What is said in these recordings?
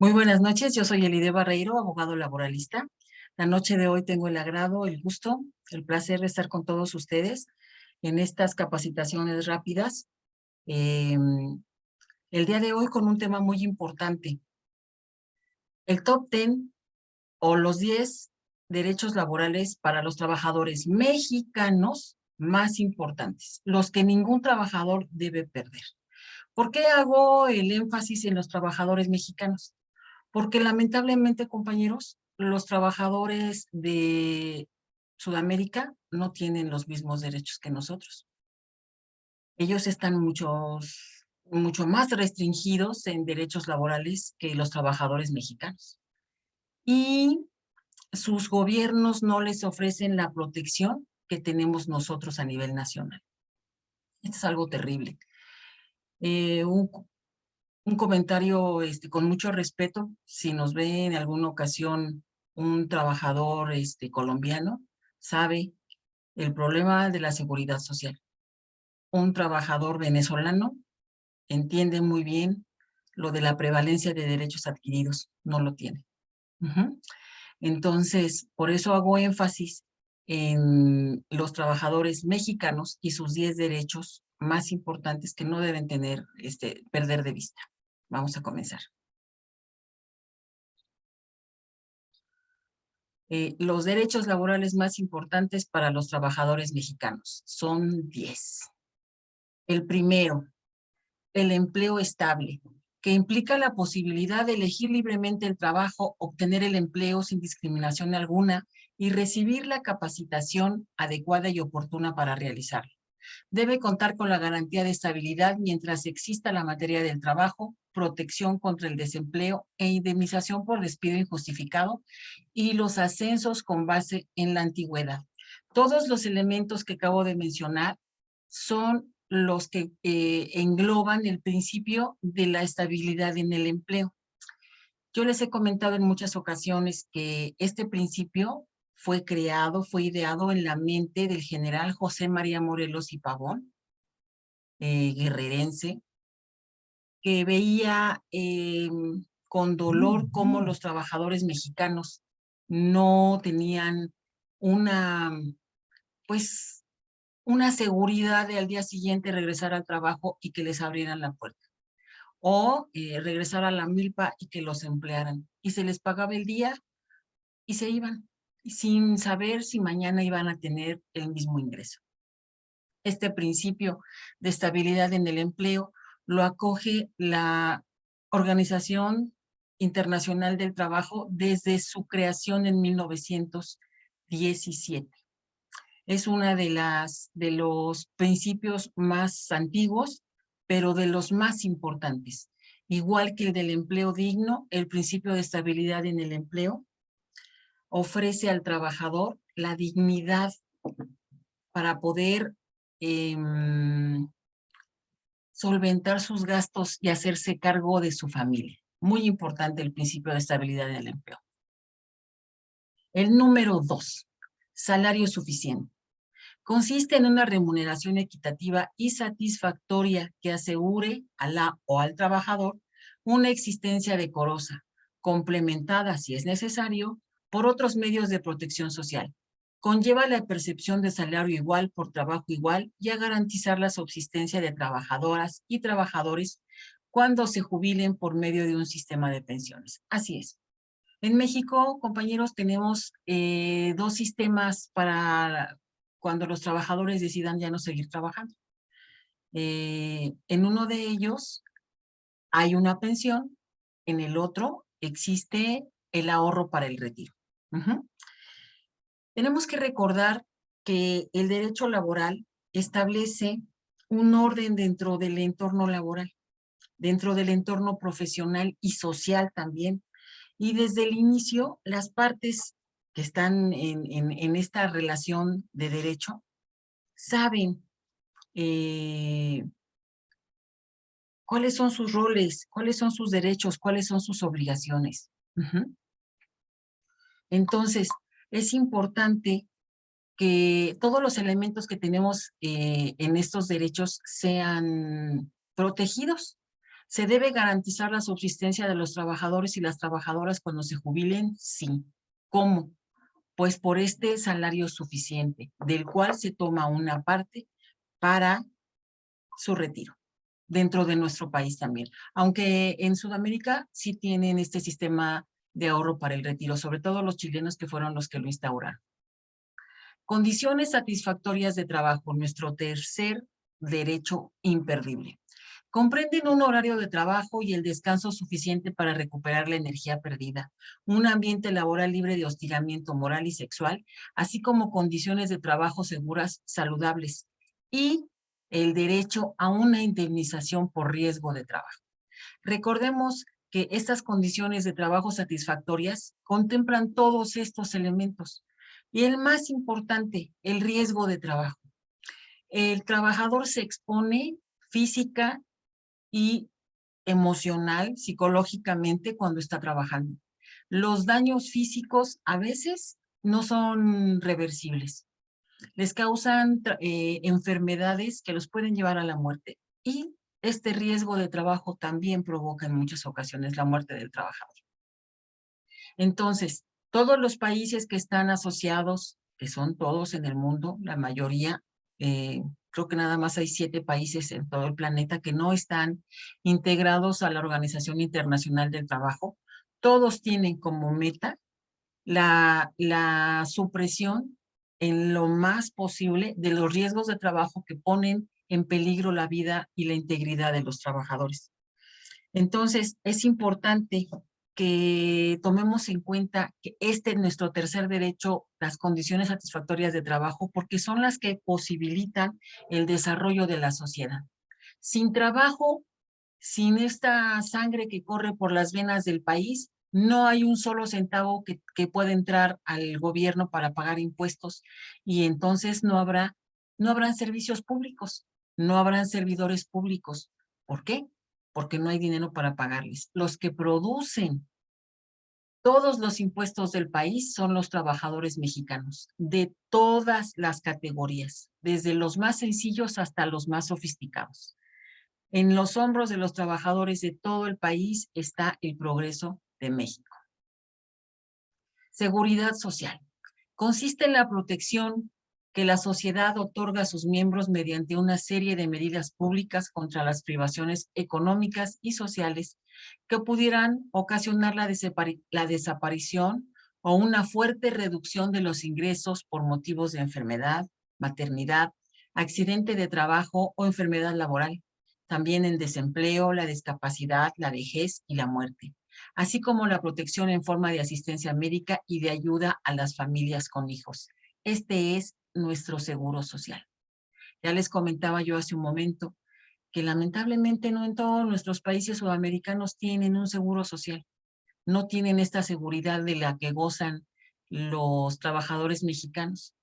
Muy buenas noches, yo soy Elide Barreiro, abogado laboralista. La noche de hoy tengo el agrado, el gusto, el placer de estar con todos ustedes en estas capacitaciones rápidas. Eh, el día de hoy con un tema muy importante, el top 10 o los 10 derechos laborales para los trabajadores mexicanos más importantes, los que ningún trabajador debe perder. ¿Por qué hago el énfasis en los trabajadores mexicanos? Porque lamentablemente, compañeros, los trabajadores de Sudamérica no tienen los mismos derechos que nosotros. Ellos están mucho más restringidos en derechos laborales que los trabajadores mexicanos. Y sus gobiernos no les ofrecen la protección que tenemos nosotros a nivel nacional. Esto es algo terrible. Eh, un, un comentario con mucho respeto, si nos ve en alguna ocasión un trabajador colombiano, sabe el problema de la seguridad social. Un trabajador venezolano entiende muy bien lo de la prevalencia de derechos adquiridos, no lo tiene. Entonces, por eso hago énfasis en los trabajadores mexicanos y sus 10 derechos más importantes que no deben perder de vista. Vamos a comenzar. Los derechos laborales más importantes para los trabajadores mexicanos son 10. El primero, el empleo estable, que implica la posibilidad de elegir libremente el trabajo, obtener el empleo sin discriminación alguna y recibir la capacitación adecuada y oportuna para realizarlo. Debe contar con la garantía de estabilidad mientras exista la materia del trabajo, protección contra el desempleo e indemnización por despido injustificado y los ascensos con base en la antigüedad. Todos los elementos que acabo de mencionar son los que engloban el principio de la estabilidad en el empleo. Yo les he comentado en muchas ocasiones que este principio fue creado, fue ideado en la mente del general José María Morelos y Pavón, guerrerense, que veía con dolor cómo los trabajadores mexicanos no tenían una, pues, una seguridad de al día siguiente regresar al trabajo y que les abrieran la puerta. O regresar a la milpa y que los emplearan. Y se les pagaba el día y se iban, sin saber si mañana iban a tener el mismo ingreso. Este principio de estabilidad en el empleo lo acoge la Organización Internacional del Trabajo desde su creación en 1917. Es una de los principios más antiguos, pero de los más importantes. Igual que el del empleo digno, el principio de estabilidad en el empleo ofrece al trabajador la dignidad para poder solventar sus gastos y hacerse cargo de su familia. Muy importante el principio de estabilidad en el empleo. El número 2, salario suficiente. Consiste en una remuneración equitativa y satisfactoria que asegure a la o al trabajador una existencia decorosa, complementada, si es necesario, por otros medios de protección social. Conlleva la percepción de salario igual por trabajo igual y a garantizar la subsistencia de trabajadoras y trabajadores cuando se jubilen por medio de un sistema de pensiones. Así es. En México, compañeros, tenemos dos sistemas para cuando los trabajadores decidan ya no seguir trabajando. En uno de ellos hay una pensión, en el otro existe el ahorro para el retiro. Tenemos que recordar que el derecho laboral establece un orden dentro del entorno laboral, dentro del entorno profesional y social también. Y desde el inicio, las partes que están en esta relación de derecho saben cuáles son sus roles, cuáles son sus derechos, cuáles son sus obligaciones. Entonces, es importante que todos los elementos que tenemos en estos derechos sean protegidos, ¿Se debe garantizar la subsistencia de los trabajadores y las trabajadoras cuando se jubilen? Sí. ¿Cómo? Pues por este salario suficiente, del cual se toma una parte para su retiro, dentro de nuestro país también. Aunque en Sudamérica sí tienen este sistema de ahorro para el retiro, sobre todo los chilenos que fueron los que lo instauraron. Condiciones satisfactorias de trabajo, nuestro tercer derecho imperdible. Comprenden un horario de trabajo y el descanso suficiente para recuperar la energía perdida, un ambiente laboral libre de hostigamiento moral y sexual, así como condiciones de trabajo seguras, saludables, y el derecho a una indemnización por riesgo de trabajo. Recordemos que estas condiciones de trabajo satisfactorias contemplan todos estos elementos. Y el más importante, el riesgo de trabajo. El trabajador se expone física y emocional, psicológicamente cuando está trabajando. Los daños físicos a veces no son reversibles. Les causan enfermedades que los pueden llevar a la muerte. Y este riesgo de trabajo también provoca en muchas ocasiones la muerte del trabajador. Entonces, todos los países que están asociados, que son todos en el mundo, la mayoría, creo que nada más hay 7 países en todo el planeta que no están integrados a la Organización Internacional del Trabajo, todos tienen como meta la supresión en lo más posible de los riesgos de trabajo que ponen en peligro la vida y la integridad de los trabajadores. Entonces, es importante que tomemos en cuenta que este es nuestro tercer derecho, las condiciones satisfactorias de trabajo, porque son las que posibilitan el desarrollo de la sociedad. Sin trabajo, sin esta sangre que corre por las venas del país, no hay un solo centavo que pueda entrar al gobierno para pagar impuestos y entonces no habrán servicios públicos, no habrán servidores públicos. ¿Por qué? Porque no hay dinero para pagarles. Los que producen todos los impuestos del país son los trabajadores mexicanos, de todas las categorías, desde los más sencillos hasta los más sofisticados. En los hombros de los trabajadores de todo el país está el progreso de México. Seguridad social. Consiste en la protección que la sociedad otorga a sus miembros mediante una serie de medidas públicas contra las privaciones económicas y sociales que pudieran ocasionar la desaparición o una fuerte reducción de los ingresos por motivos de enfermedad, maternidad, accidente de trabajo o enfermedad laboral. También en desempleo, la discapacidad, la vejez y la muerte, así como la protección en forma de asistencia médica y de ayuda a las familias con hijos. Este es nuestro seguro social. Ya les comentaba yo hace un momento que lamentablemente no en todos nuestros países sudamericanos tienen un seguro social, no tienen esta seguridad de la que gozan los trabajadores mexicanos.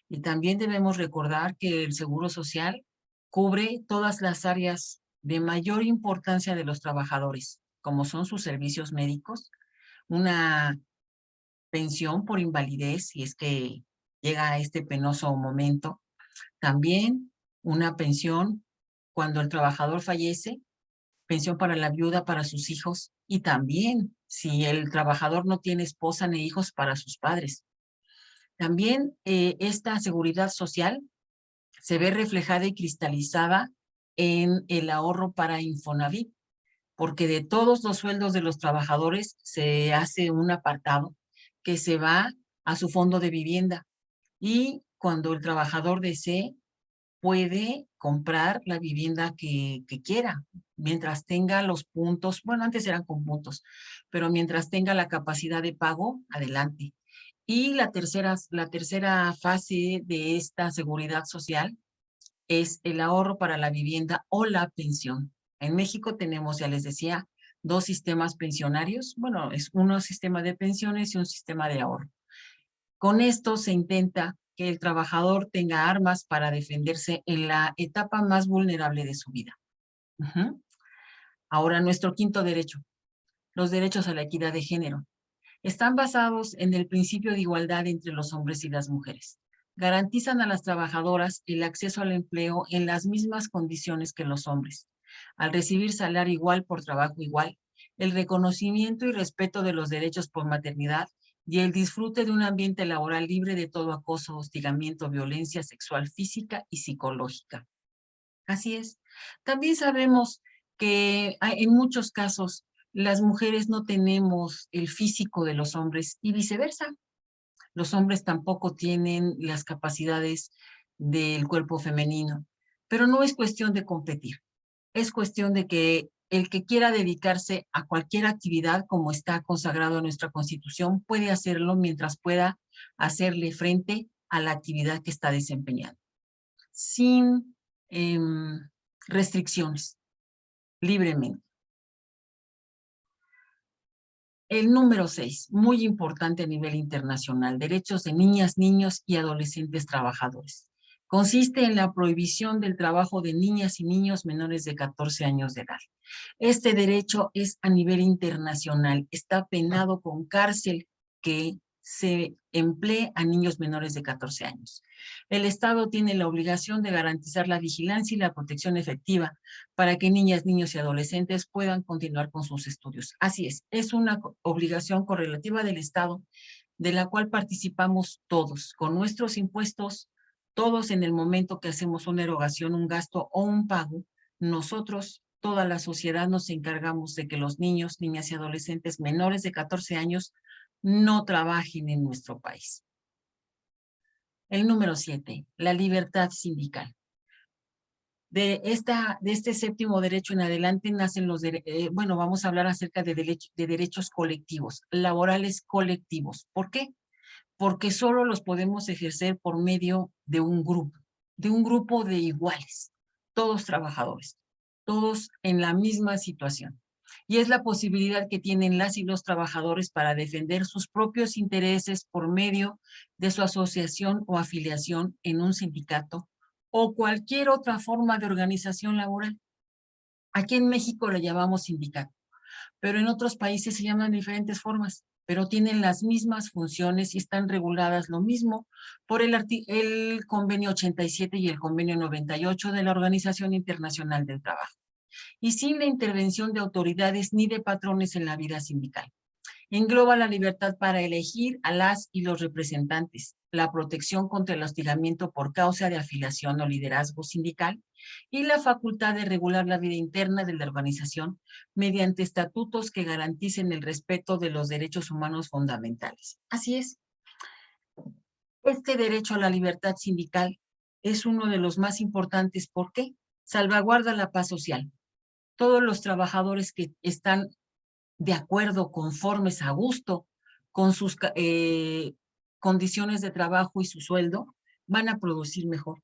Y también debemos recordar que el seguro social cubre todas las áreas de mayor importancia de los trabajadores, como son sus servicios médicos, una pensión por invalidez, si es que llega a este penoso momento, también una pensión cuando el trabajador fallece, pensión para la viuda, para sus hijos, y también si el trabajador no tiene esposa ni hijos, para sus padres. También esta seguridad social se ve reflejada y cristalizada en el ahorro para Infonavit, porque de todos los sueldos de los trabajadores se hace un apartado que se va a su fondo de vivienda y cuando el trabajador desee puede comprar la vivienda que quiera, mientras tenga los puntos, bueno, antes eran con puntos, pero mientras tenga la capacidad de pago, adelante. Y la tercera fase de esta seguridad social es el ahorro para la vivienda o la pensión. En México tenemos, ya les decía, 2 sistemas pensionarios. Bueno, es un sistema de pensiones y un sistema de ahorro. Con esto se intenta que el trabajador tenga armas para defenderse en la etapa más vulnerable de su vida. Ahora, nuestro quinto derecho, los derechos a la equidad de género, están basados en el principio de igualdad entre los hombres y las mujeres. Garantizan a las trabajadoras el acceso al empleo en las mismas condiciones que los hombres. Al recibir salario igual por trabajo igual, el reconocimiento y respeto de los derechos por maternidad y el disfrute de un ambiente laboral libre de todo acoso, hostigamiento, violencia sexual, física y psicológica. Así es. También sabemos que en muchos casos las mujeres no tenemos el físico de los hombres y viceversa. Los hombres tampoco tienen las capacidades del cuerpo femenino, pero no es cuestión de competir, es cuestión de que el que quiera dedicarse a cualquier actividad como está consagrado en nuestra Constitución puede hacerlo mientras pueda hacerle frente a la actividad que está desempeñando, sin restricciones, libremente. El número 6, muy importante a nivel internacional, derechos de niñas, niños y adolescentes trabajadores. Consiste en la prohibición del trabajo de niñas y niños menores de 14 años de edad. Este derecho es a nivel internacional, está penado con cárcel que se emplee a niños menores de 14 años. El Estado tiene la obligación de garantizar la vigilancia y la protección efectiva para que niñas, niños y adolescentes puedan continuar con sus estudios. Así es una obligación correlativa del Estado de la cual participamos todos, con nuestros impuestos, todos en el momento que hacemos una erogación, un gasto o un pago, nosotros, toda la sociedad, nos encargamos de que los niños, niñas y adolescentes menores de 14 años no trabajen en nuestro país. El número 7, la libertad sindical. De este séptimo derecho en adelante nacen bueno, vamos a hablar acerca de derechos colectivos, laborales colectivos. ¿Por qué? Porque solo los podemos ejercer por medio de un grupo de iguales, todos trabajadores, todos en la misma situación. Y es la posibilidad que tienen las y los trabajadores para defender sus propios intereses por medio de su asociación o afiliación en un sindicato o cualquier otra forma de organización laboral. Aquí en México le llamamos sindicato, pero en otros países se llaman de diferentes formas, pero tienen las mismas funciones y están reguladas lo mismo por el convenio 87 y el convenio 98 de la Organización Internacional del Trabajo, y sin la intervención de autoridades ni de patrones en la vida sindical. Engloba la libertad para elegir a las y los representantes, la protección contra el hostigamiento por causa de afiliación o liderazgo sindical y la facultad de regular la vida interna de la organización mediante estatutos que garanticen el respeto de los derechos humanos fundamentales. Así es. Este derecho a la libertad sindical es uno de los más importantes. ¿Por qué? Salvaguarda la paz social. Todos los trabajadores que están de acuerdo, conformes, a gusto con sus condiciones de trabajo y su sueldo, van a producir mejor.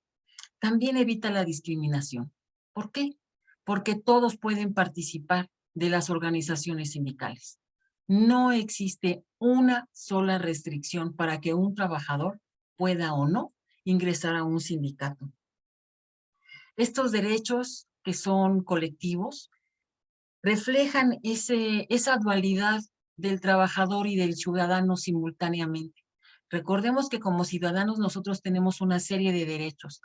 También evita la discriminación. ¿Por qué? Porque todos pueden participar de las organizaciones sindicales. No existe una sola restricción para que un trabajador pueda o no ingresar a un sindicato. Estos derechos que son colectivos reflejan esa dualidad del trabajador y del ciudadano simultáneamente. Recordemos que como ciudadanos nosotros tenemos una serie de derechos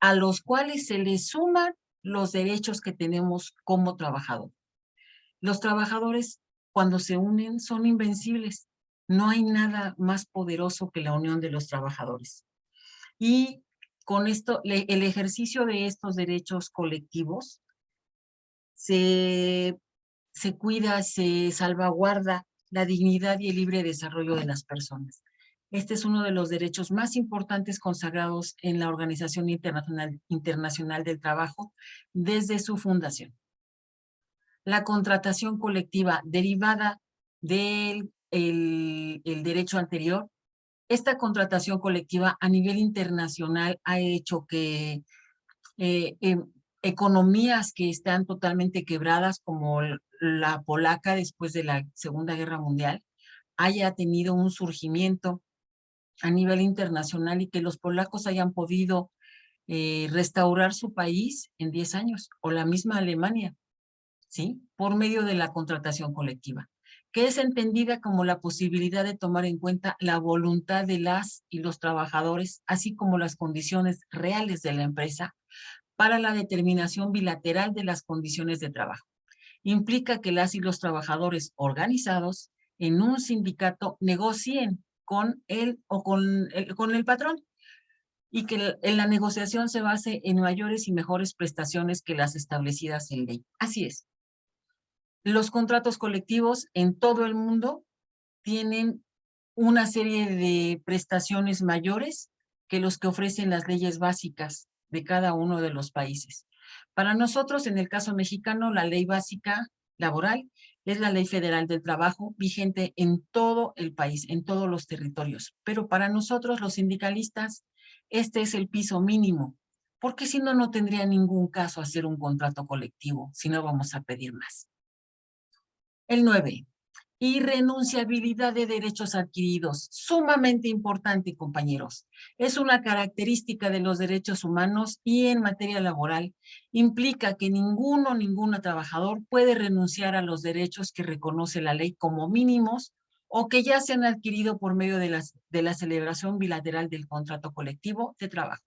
a los cuales se les suman los derechos que tenemos como trabajador. Los trabajadores, cuando se unen, son invencibles. No hay nada más poderoso que la unión de los trabajadores. Y con esto, el ejercicio de estos derechos colectivos se cuida, se salvaguarda la dignidad y el libre desarrollo de las personas. Este es uno de los derechos más importantes consagrados en la Organización Internacional del Trabajo desde su fundación. La contratación colectiva derivada del el derecho anterior, esta contratación colectiva a nivel internacional ha hecho que economías que están totalmente quebradas, como la polaca después de la Segunda Guerra Mundial, haya tenido un surgimiento a nivel internacional y que los polacos hayan podido restaurar su país en 10 años, o la misma Alemania, ¿sí? Por medio de la contratación colectiva, que es entendida como la posibilidad de tomar en cuenta la voluntad de las y los trabajadores, así como las condiciones reales de la empresa, para la determinación bilateral de las condiciones de trabajo. Implica que las y los trabajadores organizados en un sindicato negocien con él o con el patrón, y que en la negociación se base en mayores y mejores prestaciones que las establecidas en ley. Así es. Los contratos colectivos en todo el mundo tienen una serie de prestaciones mayores que los que ofrecen las leyes básicas de cada uno de los países. Para nosotros, en el caso mexicano, la ley básica laboral es la Ley Federal del Trabajo, vigente en todo el país, en todos los territorios. Pero para nosotros, los sindicalistas, este es el piso mínimo, porque si no, no tendría ningún caso hacer un contrato colectivo, si no vamos a pedir más. El 9. Irrenunciabilidad de derechos adquiridos. Sumamente importante, compañeros. Es una característica de los derechos humanos y en materia laboral implica que ninguna trabajador puede renunciar a los derechos que reconoce la ley como mínimos o que ya se han adquirido por medio de la celebración bilateral del contrato colectivo de trabajo,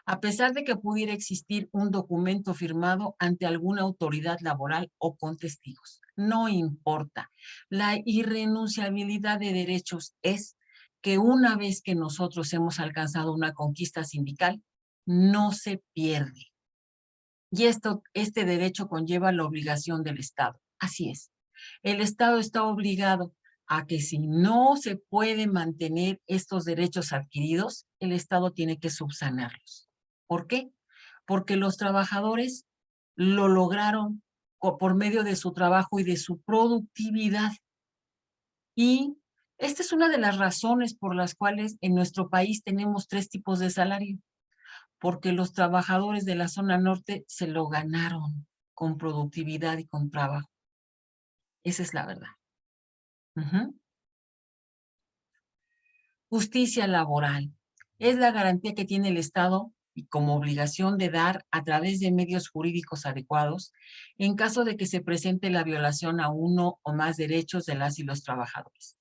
a pesar de que pudiera existir un documento firmado ante alguna autoridad laboral o con testigos. No importa. La irrenunciabilidad de derechos es que una vez que nosotros hemos alcanzado una conquista sindical, no se pierde. Y este derecho conlleva la obligación del Estado. Así es. El Estado está obligado a que si no se puede mantener estos derechos adquiridos, el Estado tiene que subsanarlos. ¿Por qué? Porque los trabajadores lo lograron por medio de su trabajo y de su productividad. Y esta es una de las razones por las cuales en nuestro país tenemos 3 tipos de salario, porque los trabajadores de la zona norte se lo ganaron con productividad y con trabajo. Esa es la verdad. Justicia laboral. Es la garantía que tiene el Estado y como obligación de dar a través de medios jurídicos adecuados en caso de que se presente la violación a uno o más derechos de las y los trabajadores.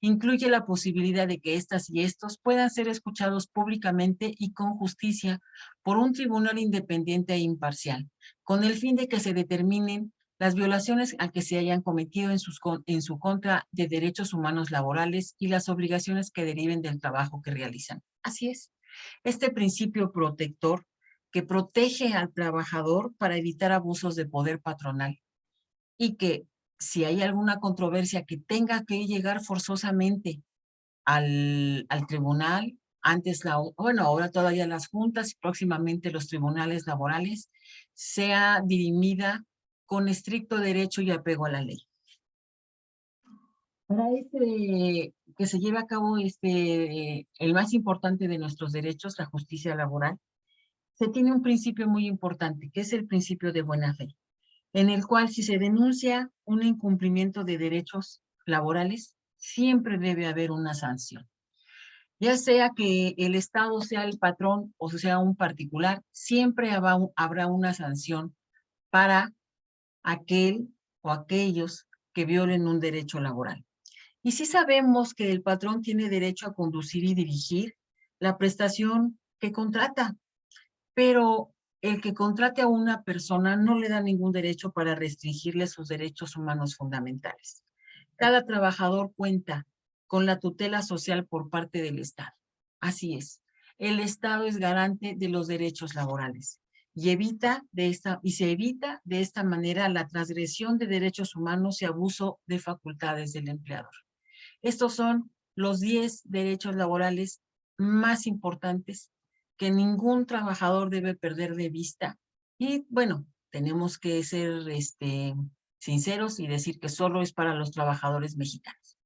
Incluye la posibilidad de que estas y estos puedan ser escuchados públicamente y con justicia por un tribunal independiente e imparcial, con el fin de que se determinen las violaciones a que se hayan cometido en su contra de derechos humanos laborales y las obligaciones que deriven del trabajo que realizan. Así es. Este principio protector que protege al trabajador para evitar abusos de poder patronal y que si hay alguna controversia que tenga que llegar forzosamente al tribunal, bueno, ahora todavía las juntas y próximamente los tribunales laborales, sea dirimida con estricto derecho y apego a la ley. Para que se lleve a cabo el más importante de nuestros derechos, la justicia laboral, se tiene un principio muy importante, que es el principio de buena fe, en el cual si se denuncia un incumplimiento de derechos laborales, siempre debe haber una sanción. Ya sea que el Estado sea el patrón o sea un particular, siempre habrá una sanción para aquel o aquellos que violen un derecho laboral. Y sí sabemos que el patrón tiene derecho a conducir y dirigir la prestación que contrata, pero el que contrate a una persona no le da ningún derecho para restringirle sus derechos humanos fundamentales. Cada trabajador cuenta con la tutela social por parte del Estado. Así es. El Estado es garante de los derechos laborales y se evita de esta manera la transgresión de derechos humanos y abuso de facultades del empleador. Estos son los 10 derechos laborales más importantes que ningún trabajador debe perder de vista. Y bueno, tenemos que ser sinceros y decir que solo es para los trabajadores mexicanos.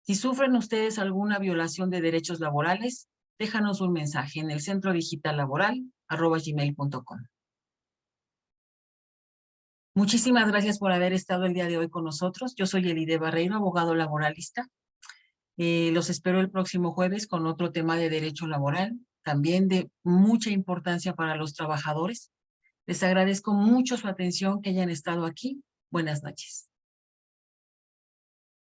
Si sufren ustedes alguna violación de derechos laborales, déjanos un mensaje en el centro digital laboral@gmail.com. Muchísimas gracias por haber estado el día de hoy con nosotros. Yo soy Elide Barreiro, abogado laboralista. Los espero el próximo jueves con otro tema de derecho laboral, también de mucha importancia para los trabajadores. Les agradezco mucho su atención, que hayan estado aquí. Buenas noches.